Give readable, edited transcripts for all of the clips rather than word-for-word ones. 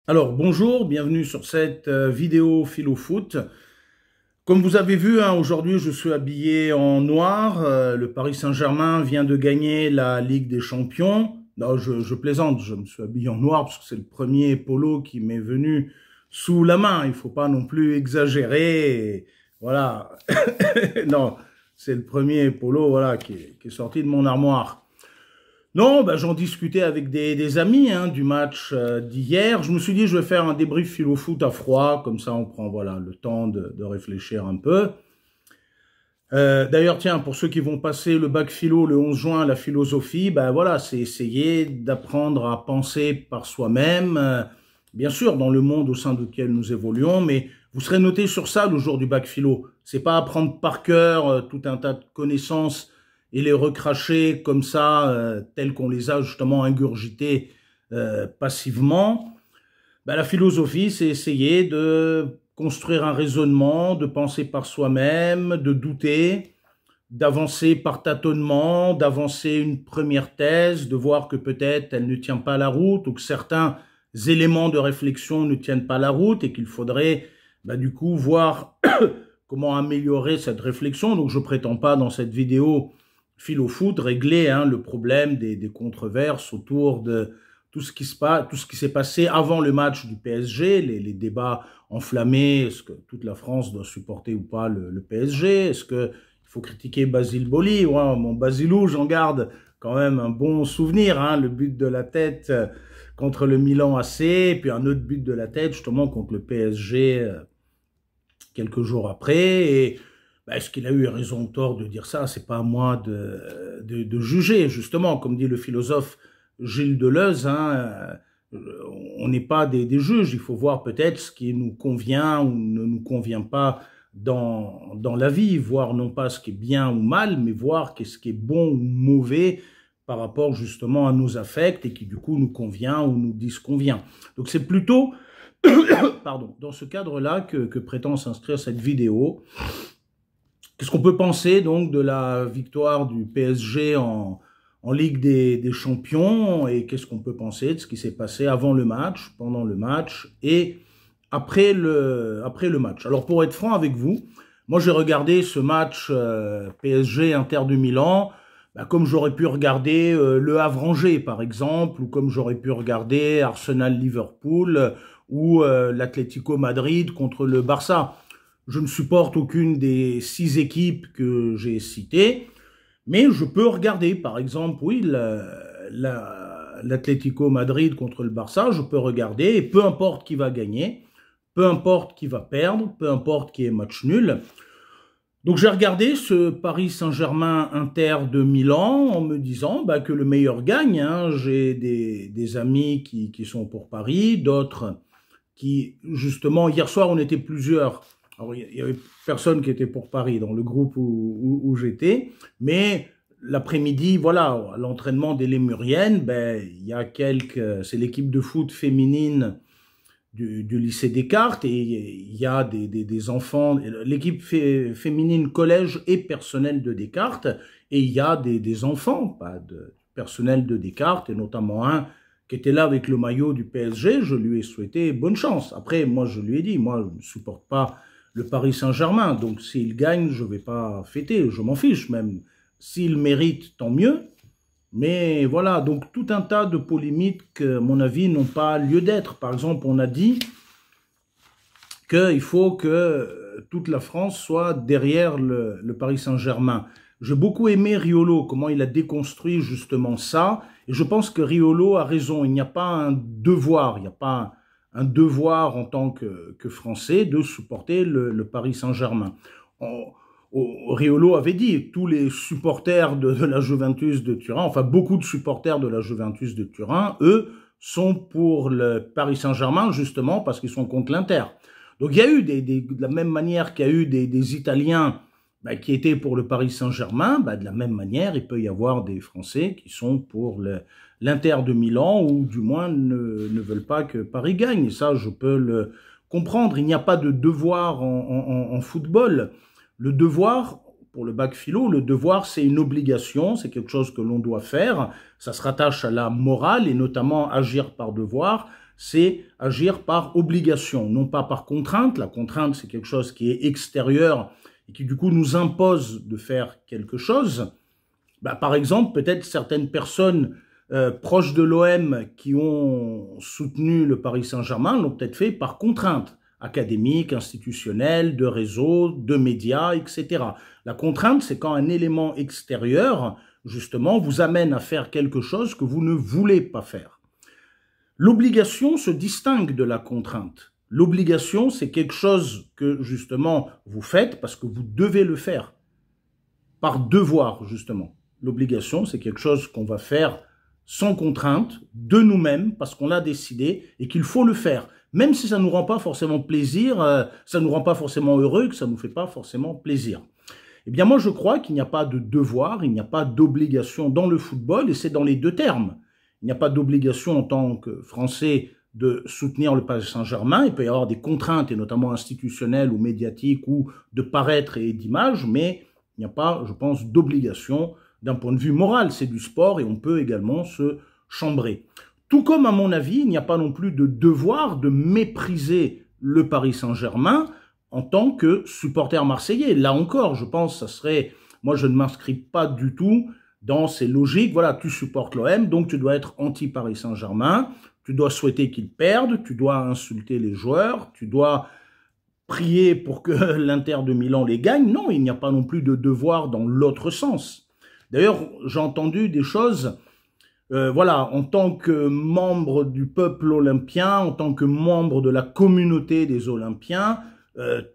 Alors bonjour, bienvenue sur cette vidéo philo foot. Comme vous avez vu, aujourd'hui je suis habillé en noir. Le Paris Saint-Germain vient de gagner la Ligue des Champions. Non, je plaisante, je me suis habillé en noir parce que c'est le premier polo qui m'est venu sous la main. Il faut pas non plus exagérer. Voilà, non, c'est le premier polo voilà, qui est sorti de mon armoire. Non, j'en discutais avec des amis du match d'hier. Je me suis dit, je vais faire un débrief philo-foot à froid, comme ça on prend voilà, le temps de réfléchir un peu. D'ailleurs, tiens, pour ceux qui vont passer le bac philo le 11 juin, la philosophie, voilà, c'est essayer d'apprendre à penser par soi-même, bien sûr, dans le monde au sein duquel nous évoluons, mais vous serez noté sur ça le jour du bac philo. C'est pas apprendre par cœur tout un tas de connaissances et les recracher comme ça, tels qu'on les a justement ingurgités passivement. La philosophie, c'est essayer de construire un raisonnement, de penser par soi-même, de douter, d'avancer par tâtonnement, d'avancer une première thèse, de voir que peut-être elle ne tient pas la route ou que certains éléments de réflexion ne tiennent pas la route et qu'il faudrait du coup voir comment améliorer cette réflexion. Donc je prétends pas dans cette vidéo philo-foot régler le problème des controverses autour de tout ce qui s'est passé avant le match du PSG, les débats enflammés, est-ce que toute la France doit supporter ou pas le PSG, est-ce qu'il faut critiquer Basile Boli, ouais, mon Basilou, j'en garde quand même un bon souvenir, le but de la tête contre le Milan AC, et puis un autre but de la tête justement contre le PSG quelques jours après, et est-ce qu'il a eu raison ou tort de dire ça? C'est pas à moi de juger, justement, comme dit le philosophe Gilles Deleuze, on n'est pas des juges, il faut voir peut-être ce qui nous convient ou ne nous convient pas dans la vie, voir non pas ce qui est bien ou mal, mais voir qu'est-ce qui est bon ou mauvais par rapport justement à nos affects et qui du coup nous convient ou nous disconvient. Donc c'est plutôt pardon, dans ce cadre-là que prétend s'inscrire cette vidéo. Qu'est-ce qu'on peut penser donc de la victoire du PSG en Ligue des Champions et qu'est-ce qu'on peut penser de ce qui s'est passé avant le match, pendant le match et après le match? Alors pour être franc avec vous, moi j'ai regardé ce match PSG Inter de Milan comme j'aurais pu regarder Le Havre-Angers par exemple, ou comme j'aurais pu regarder Arsenal-Liverpool ou l'Atlético Madrid contre le Barça. Je ne supporte aucune des 6 équipes que j'ai citées, mais je peux regarder, par exemple, oui, l'Atlético Madrid contre le Barça, je peux regarder, et peu importe qui va gagner, peu importe qui va perdre, peu importe qui est match nul. Donc j'ai regardé ce Paris Saint-Germain Inter de Milan en me disant que le meilleur gagne. J'ai des amis qui sont pour Paris, d'autres qui, justement, hier soir on était plusieurs. Alors, il y avait personne qui était pour Paris dans le groupe où j'étais, mais l'après-midi, voilà, à l'entraînement des Lémuriennes, il y a c'est l'équipe de foot féminine du lycée Descartes et il y a des enfants, l'équipe féminine collège et personnel de Descartes, et il y a des enfants, pas de personnel de Descartes, et notamment un qui était là avec le maillot du PSG. Je lui ai souhaité bonne chance. Après, moi, je lui ai dit, moi, je ne supporte pas le Paris Saint-Germain, donc s'il gagne, je ne vais pas fêter, je m'en fiche même. S'il mérite, tant mieux. Mais voilà, donc tout un tas de polémiques, à mon avis, n'ont pas lieu d'être. Par exemple, on a dit qu'il faut que toute la France soit derrière le Paris Saint-Germain. J'ai beaucoup aimé Riolo, comment il a déconstruit justement ça, et je pense que Riolo a raison, il n'y a pas un devoir, il n'y a pas un devoir en tant que Français de supporter le Paris Saint-Germain. Riolo avait dit, tous les supporters de la Juventus de Turin, enfin beaucoup de supporters de la Juventus de Turin, eux, sont pour le Paris Saint-Germain justement parce qu'ils sont contre l'Inter. Donc il y a eu, de la même manière qu'il y a eu des Italiens qui étaient pour le Paris Saint-Germain, de la même manière, il peut y avoir des Français qui sont pour l'Inter de Milan, ou du moins ne veulent pas que Paris gagne. Et ça, je peux le comprendre. Il n'y a pas de devoir en football. Le devoir, pour le bac philo, le devoir, c'est une obligation, c'est quelque chose que l'on doit faire. Ça se rattache à la morale, et notamment agir par devoir. c'est agir par obligation, non pas par contrainte. La contrainte, c'est quelque chose qui est extérieur et qui du coup nous impose de faire quelque chose. Par exemple, peut-être certaines personnes proches de l'OM qui ont soutenu le Paris Saint-Germain l'ont peut-être fait par contrainte académique, institutionnelle, de réseau, de médias, etc. La contrainte, c'est quand un élément extérieur, justement, vous amène à faire quelque chose que vous ne voulez pas faire. L'obligation se distingue de la contrainte. L'obligation, c'est quelque chose que, justement, vous faites parce que vous devez le faire, par devoir, justement. L'obligation, c'est quelque chose qu'on va faire sans contrainte, de nous-mêmes, parce qu'on l'a décidé et qu'il faut le faire. Même si ça ne nous rend pas forcément plaisir, ça ne nous rend pas forcément heureux, que ça ne nous fait pas forcément plaisir. Eh bien, moi, je crois qu'il n'y a pas de devoir, il n'y a pas d'obligation dans le football, et c'est dans les deux termes. Il n'y a pas d'obligation en tant que Français de soutenir le Paris Saint-Germain. Il peut y avoir des contraintes, et notamment institutionnelles ou médiatiques, ou de paraître et d'image, mais il n'y a pas, je pense, d'obligation d'un point de vue moral. C'est du sport et on peut également se chambrer. Tout comme, à mon avis, il n'y a pas non plus de devoir de mépriser le Paris Saint-Germain en tant que supporter marseillais. Là encore, je pense que ça serait... Moi, je ne m'inscris pas du tout dans ces logiques. Voilà, tu supportes l'OM, donc tu dois être anti-Paris Saint-Germain, tu dois souhaiter qu'ils perdent, tu dois insulter les joueurs, tu dois prier pour que l'Inter de Milan les gagne. Non, il n'y a pas non plus de devoir dans l'autre sens. D'ailleurs, j'ai entendu des choses, voilà, en tant que membre du peuple olympien, en tant que membre de la communauté des Olympiens,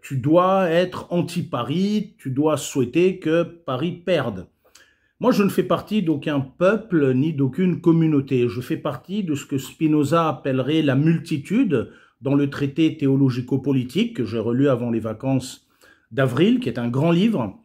tu dois être anti-Paris, tu dois souhaiter que Paris perde. Moi, je ne fais partie d'aucun peuple ni d'aucune communauté. Je fais partie de ce que Spinoza appellerait la multitude dans le traité théologico-politique que j'ai relu avant les vacances d'avril, qui est un grand livre.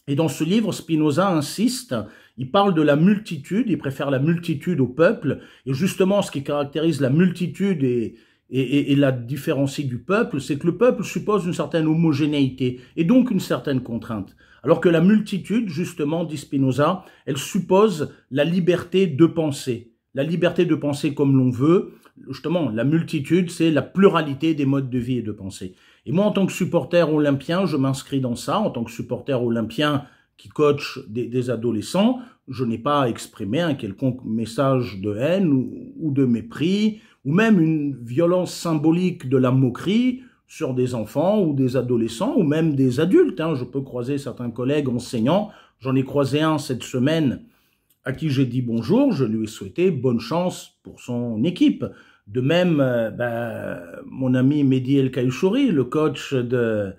Et dans ce livre, Spinoza insiste, il parle de la multitude, il préfère la multitude au peuple, et justement ce qui caractérise la multitude et la différencie du peuple, c'est que le peuple suppose une certaine homogénéité, et donc une certaine contrainte. Alors que la multitude, justement, dit Spinoza, elle suppose la liberté de penser. La liberté de penser comme l'on veut, justement, la multitude, c'est la pluralité des modes de vie et de pensée. Et moi, en tant que supporter olympien, je m'inscris dans ça. En tant que supporter olympien qui coach des adolescents, je n'ai pas exprimé un quelconque message de haine ou de mépris, ou même une violence symbolique de la moquerie sur des enfants ou des adolescents, ou même des adultes. Je peux croiser certains collègues enseignants. J'en ai croisé un cette semaine à qui j'ai dit bonjour. Je lui ai souhaité bonne chance pour son équipe. De même, mon ami Mehdi El Kaïchouri, le coach de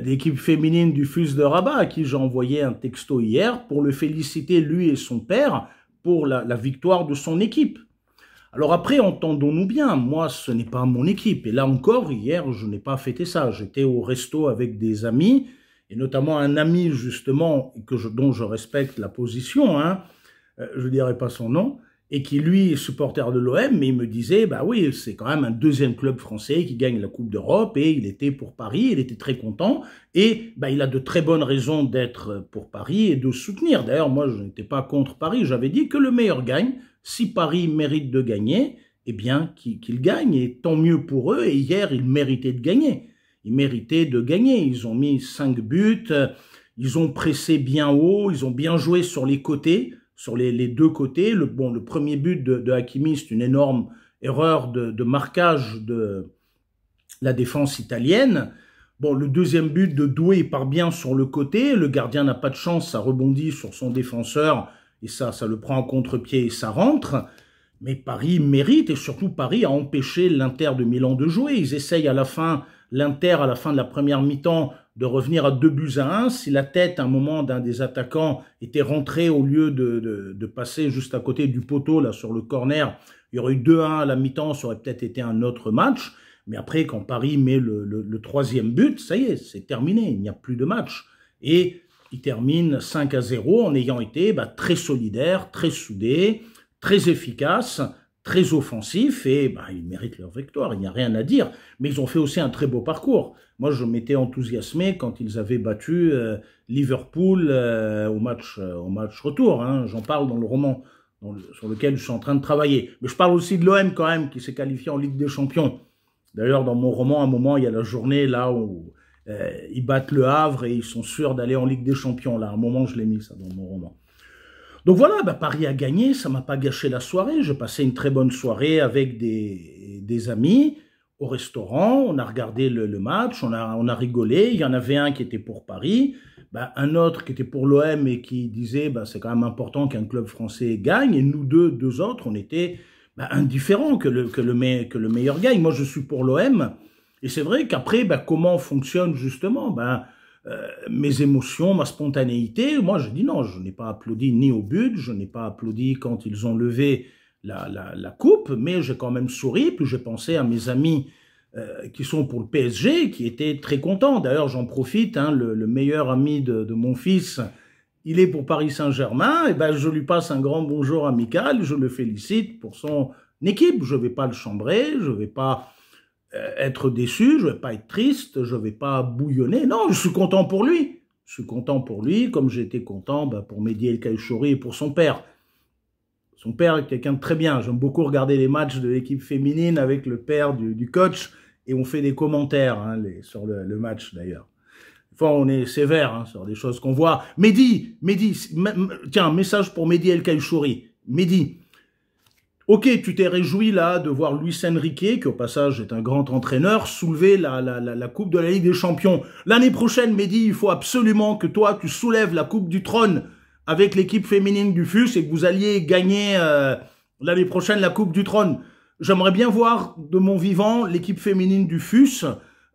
l'équipe féminine du FUS de Rabat, à qui j'ai envoyé un texto hier pour le féliciter, lui et son père, pour la victoire de son équipe. Alors après, entendons-nous bien, moi, ce n'est pas mon équipe. Et là encore, hier, je n'ai pas fêté ça. J'étais au resto avec des amis, et notamment un ami, justement, dont je respecte la position, je ne dirai pas son nom, et qui, lui, est supporter de l'OM, mais il me disait, bah oui, c'est quand même un deuxième club français qui gagne la Coupe d'Europe, et il était pour Paris, il était très content, et il a de très bonnes raisons d'être pour Paris et de soutenir. D'ailleurs, moi, je n'étais pas contre Paris, j'avais dit que le meilleur gagne. Si Paris mérite de gagner, eh bien, qu'il gagne, et tant mieux pour eux, et hier, ils méritaient de gagner. Ils méritaient de gagner, ils ont mis 5 buts, ils ont pressé bien haut, ils ont bien joué sur les côtés, sur les deux côtés. Le premier but de Hakimi, c'est une énorme erreur de marquage de la défense italienne. Le deuxième but de Doué, il part bien sur le côté. Le gardien n'a pas de chance, ça rebondit sur son défenseur et ça le prend en contre-pied et ça rentre. Mais Paris mérite, et surtout Paris a empêché l'Inter de Milan de jouer. Ils essayent à la fin, l'Inter à la fin de la première mi-temps, de revenir à 2-1. Si la tête, à un moment, d'un des attaquants était rentrée au lieu de passer juste à côté du poteau, là, sur le corner, il y aurait eu 2-1 à la mi-temps, ça aurait peut-être été un autre match. Mais après, quand Paris met le troisième but, ça y est, c'est terminé, il n'y a plus de match. Et il termine 5-0 en ayant été très solidaire, très soudé, très efficace, très offensif, et ils méritent leur victoire, il n'y a rien à dire. Mais ils ont fait aussi un très beau parcours. Moi, je m'étais enthousiasmé quand ils avaient battu Liverpool au match retour. J'en parle dans le roman sur lequel je suis en train de travailler. Mais je parle aussi de l'OM quand même, qui s'est qualifié en Ligue des Champions. D'ailleurs, dans mon roman, à un moment, il y a la journée là où ils battent le Havre et ils sont sûrs d'aller en Ligue des Champions. Là, à un moment, je l'ai mis ça dans mon roman. Donc voilà, Paris a gagné, ça m'a pas gâché la soirée. J'ai passé une très bonne soirée avec des amis au restaurant. On a regardé le match, on a rigolé. Il y en avait un qui était pour Paris, un autre qui était pour l'OM et qui disait c'est quand même important qu'un club français gagne. Et nous deux autres, on était indifférents que le meilleur gagne. Moi, je suis pour l'OM. Et c'est vrai qu'après, comment fonctionne justement mes émotions, ma spontanéité. Moi, je dis non, je n'ai pas applaudi ni au but, je n'ai pas applaudi quand ils ont levé la coupe, mais j'ai quand même souri, puis j'ai pensé à mes amis qui sont pour le PSG, qui étaient très contents. D'ailleurs, j'en profite, le meilleur ami de mon fils, il est pour Paris Saint-Germain, et je lui passe un grand bonjour amical, je le félicite pour son équipe. Je ne vais pas le chambrer, je ne vais pas être déçu, je ne vais pas être triste, je ne vais pas bouillonner. Non, je suis content pour lui. Je suis content pour lui, comme j'ai été content pour Mehdi El Kaïchouri et pour son père. Son père est quelqu'un de très bien. J'aime beaucoup regarder les matchs de l'équipe féminine avec le père du coach et on fait des commentaires sur le match d'ailleurs. Enfin, on est sévère sur des choses qu'on voit. Mehdi, tiens, un message pour Mehdi El Kaïchouri. Mehdi, ok, tu t'es réjoui là de voir Luis Enrique, qui au passage est un grand entraîneur, soulever la Coupe de la Ligue des Champions. L'année prochaine, Mehdi, il faut absolument que toi, tu soulèves la Coupe du Trône avec l'équipe féminine du FUS et que vous alliez gagner l'année prochaine la Coupe du Trône. J'aimerais bien voir de mon vivant l'équipe féminine du FUS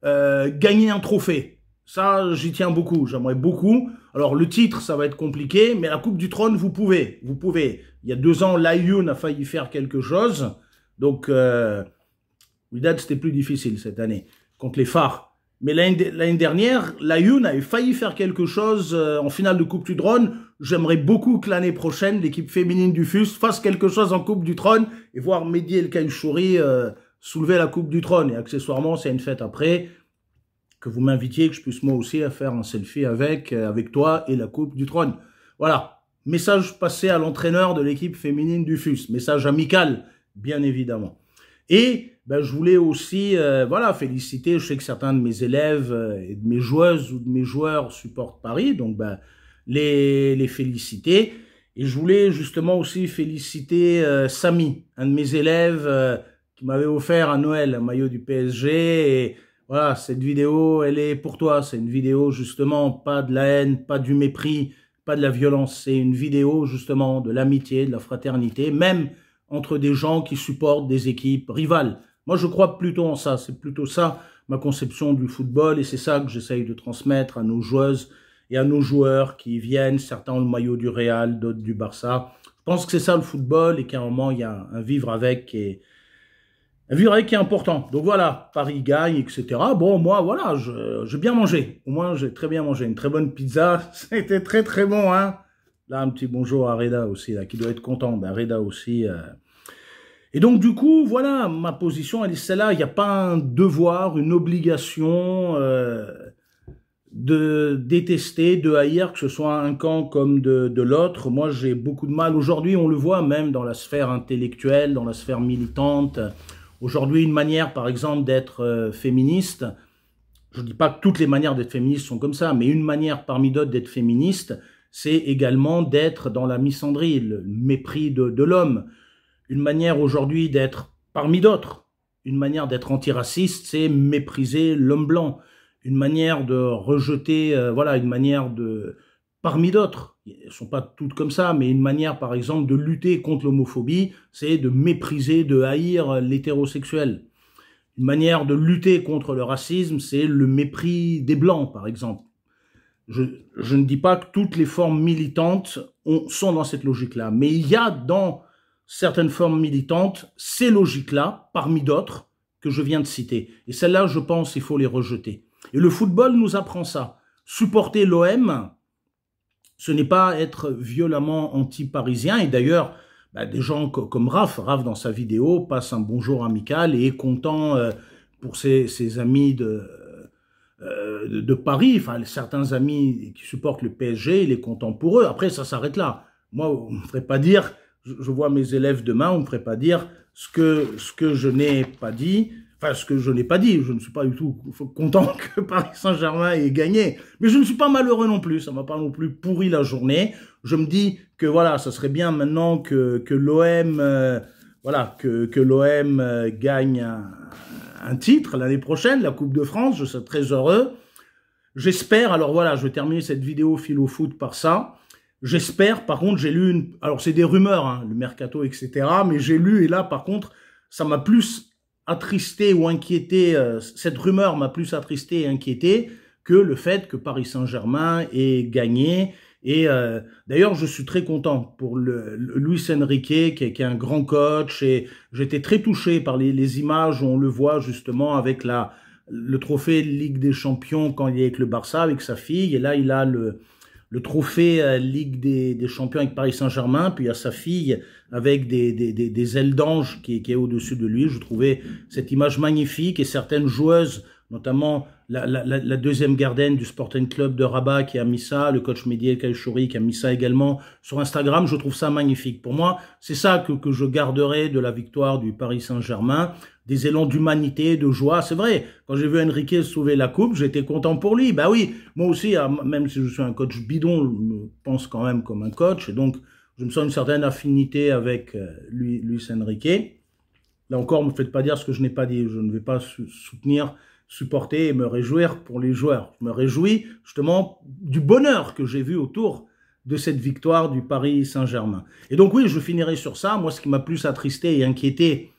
gagner un trophée. Ça, j'y tiens beaucoup, j'aimerais beaucoup. Alors, le titre, ça va être compliqué, mais la Coupe du Trône, vous pouvez. Il y a 2 ans, l'Aïoun a failli faire quelque chose. Donc, Wydad, c'était plus difficile cette année, contre les phares. Mais l'année dernière, l'Aïoun avait failli faire quelque chose en finale de Coupe du Trône. J'aimerais beaucoup que l'année prochaine, l'équipe féminine du FUS fasse quelque chose en Coupe du Trône et voir Mehdi El Kaïchouri soulever la Coupe du Trône. Et accessoirement, c'est une fête après, que vous m'invitiez, que je puisse moi aussi faire un selfie avec toi et la Coupe du Trône. Voilà, message passé à l'entraîneur de l'équipe féminine du FUS, message amical, bien évidemment. Et je voulais aussi féliciter, je sais que certains de mes élèves et de mes joueuses ou de mes joueurs supportent Paris, donc les féliciter. Et je voulais justement aussi féliciter Samy, un de mes élèves qui m'avait offert à Noël un maillot du PSG. Et voilà, cette vidéo, elle est pour toi. C'est une vidéo justement, pas de la haine, pas du mépris, pas de la violence. C'est une vidéo justement de l'amitié, de la fraternité, même entre des gens qui supportent des équipes rivales. Moi, je crois plutôt en ça. C'est plutôt ça ma conception du football et c'est ça que j'essaye de transmettre à nos joueuses et à nos joueurs qui viennent. Certains ont le maillot du Real, d'autres du Barça. Je pense que c'est ça le football et qu'à un moment, il y a un vivre avec qui est important. Donc voilà, Paris gagne, etc. Bon, moi, voilà, j'ai bien mangé. Au moins, j'ai très bien mangé. Une très bonne pizza. Ça a été très, très bon, hein. Là, un petit bonjour à Reda aussi, là, qui doit être content. Reda aussi. Et donc, du coup, voilà, ma position, elle est celle-là. Il n'y a pas un devoir, une obligation de détester, de haïr, que ce soit un camp comme de l'autre. Moi, j'ai beaucoup de mal. Aujourd'hui, on le voit même dans la sphère intellectuelle, dans la sphère militante. Aujourd'hui, une manière, par exemple, d'être féministe, je ne dis pas que toutes les manières d'être féministe sont comme ça, mais une manière parmi d'autres d'être féministe, c'est également d'être dans la misandrie, le mépris de l'homme. Une manière aujourd'hui d'être, parmi d'autres, une manière d'être antiraciste, c'est mépriser l'homme blanc. Une manière de rejeter, une manière de, parmi d'autres, elles ne sont pas toutes comme ça, mais une manière, par exemple, de lutter contre l'homophobie, c'est de mépriser, de haïr l'hétérosexuel. Une manière de lutter contre le racisme, c'est le mépris des Blancs, par exemple. Je ne dis pas que toutes les formes militantes sont dans cette logique-là, mais il y a dans certaines formes militantes ces logiques-là, parmi d'autres, que je viens de citer. Et celles-là, je pense, il faut les rejeter. Et le football nous apprend ça. Supporter l'OM, ce n'est pas être violemment anti-parisien. Et d'ailleurs, des gens comme Raph dans sa vidéo, passe un bonjour amical et est content pour ses amis de Paris, enfin certains amis qui supportent le PSG, il est content pour eux. Après, ça s'arrête là. Moi, on ne me ferait pas dire, je vois mes élèves demain, on ne me ferait pas dire ce que je n'ai pas dit. Enfin, ce que je n'ai pas dit, je ne suis pas du tout content que Paris Saint-Germain ait gagné. Mais je ne suis pas malheureux non plus, ça ne m'a pas non plus pourri la journée. Je me dis que voilà, ça serait bien maintenant que l'OM que l'OM gagne un titre l'année prochaine, la Coupe de France, je serais très heureux. J'espère, alors voilà, je vais terminer cette vidéo philo foot par ça. J'espère, par contre, j'ai lu alors c'est des rumeurs, hein, le mercato, etc. Mais j'ai lu, et là, par contre, ça m'a plus attristé ou inquiété, cette rumeur m'a plus attristé et inquiété que le fait que Paris Saint-Germain ait gagné. Et d'ailleurs, je suis très content pour Luis Enrique, qui est un grand coach, et j'étais très touché par les images où on le voit justement avec le trophée Ligue des Champions quand il est avec le Barça, avec sa fille, et là il a le trophée Ligue des Champions avec Paris Saint-Germain, puis il y a sa fille avec des ailes d'ange qui est au-dessus de lui. Je trouvais cette image magnifique, et certaines joueuses, notamment la deuxième gardienne du Sporting Club de Rabat qui a mis ça, le coach Mehdi Kaïchouri qui a mis ça également sur Instagram. Je trouve ça magnifique. Pour moi, c'est ça que je garderai de la victoire du Paris Saint-Germain, des élans d'humanité, de joie. C'est vrai, quand j'ai vu Enrique sauver la coupe, j'étais content pour lui. Bah oui, moi aussi, même si je suis un coach bidon, je me pense quand même comme un coach, et donc je me sens une certaine affinité avec Luis Enrique. Là encore, ne me faites pas dire ce que je n'ai pas dit. Je ne vais pas supporter et me réjouir pour les joueurs. Je me réjouis justement du bonheur que j'ai vu autour de cette victoire du Paris Saint-Germain. Et donc oui, je finirai sur ça. Moi, ce qui m'a plus attristé et inquiété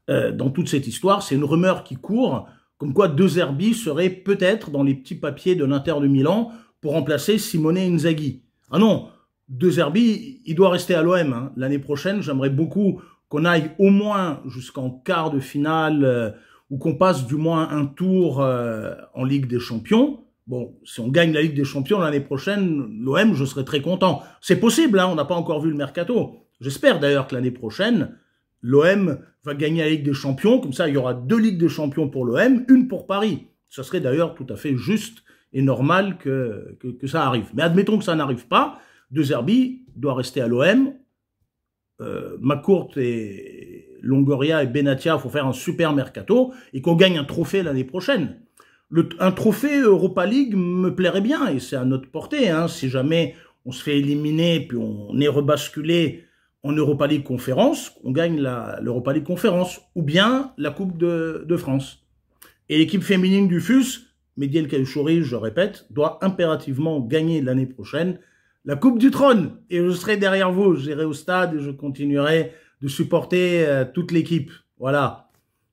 dans toute cette histoire, c'est une rumeur qui court, comme quoi De Zerbi serait peut-être dans les petits papiers de l'Inter de Milan pour remplacer Simone Inzaghi. Ah non, De Zerbi, il doit rester à l'OM. Hein. L'année prochaine, j'aimerais beaucoup qu'on aille au moins jusqu'en quart de finale, ou qu'on passe du moins un tour en Ligue des Champions. Bon, si on gagne la Ligue des Champions l'année prochaine, l'OM, je serais très content. C'est possible, hein, on n'a pas encore vu le mercato. J'espère d'ailleurs que l'année prochaine, l'OM va gagner la Ligue des Champions. Comme ça, il y aura 2 Ligues des Champions pour l'OM, une pour Paris. Ce serait d'ailleurs tout à fait juste et normal que ça arrive. Mais admettons que ça n'arrive pas. De Zerbi doit rester à l'OM. Macourt et Longoria et Benatia, il faut faire un super mercato et qu'on gagne un trophée l'année prochaine. Un trophée Europa League me plairait bien, et c'est à notre portée. Hein, si jamais on se fait éliminer puis on est rebasculé en Europa League Conférence, on gagne l'Europa League Conférence, ou bien la Coupe de France. Et l'équipe féminine du FUS, Mehdi El Kaïchouri, je répète, doit impérativement gagner l'année prochaine la Coupe du Trône. Et je serai derrière vous, j'irai au stade et je continuerai de supporter toute l'équipe. Voilà.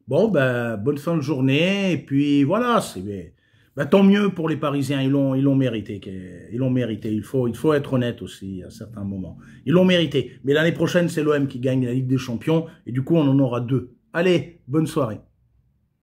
Bon, ben, bonne fin de journée. Et puis, voilà, tant mieux pour les Parisiens. Ils l'ont mérité. Ils l'ont mérité. Il faut être honnête aussi à certains moments. Ils l'ont mérité. Mais l'année prochaine, c'est l'OM qui gagne la Ligue des Champions. Et du coup, on en aura 2. Allez, bonne soirée.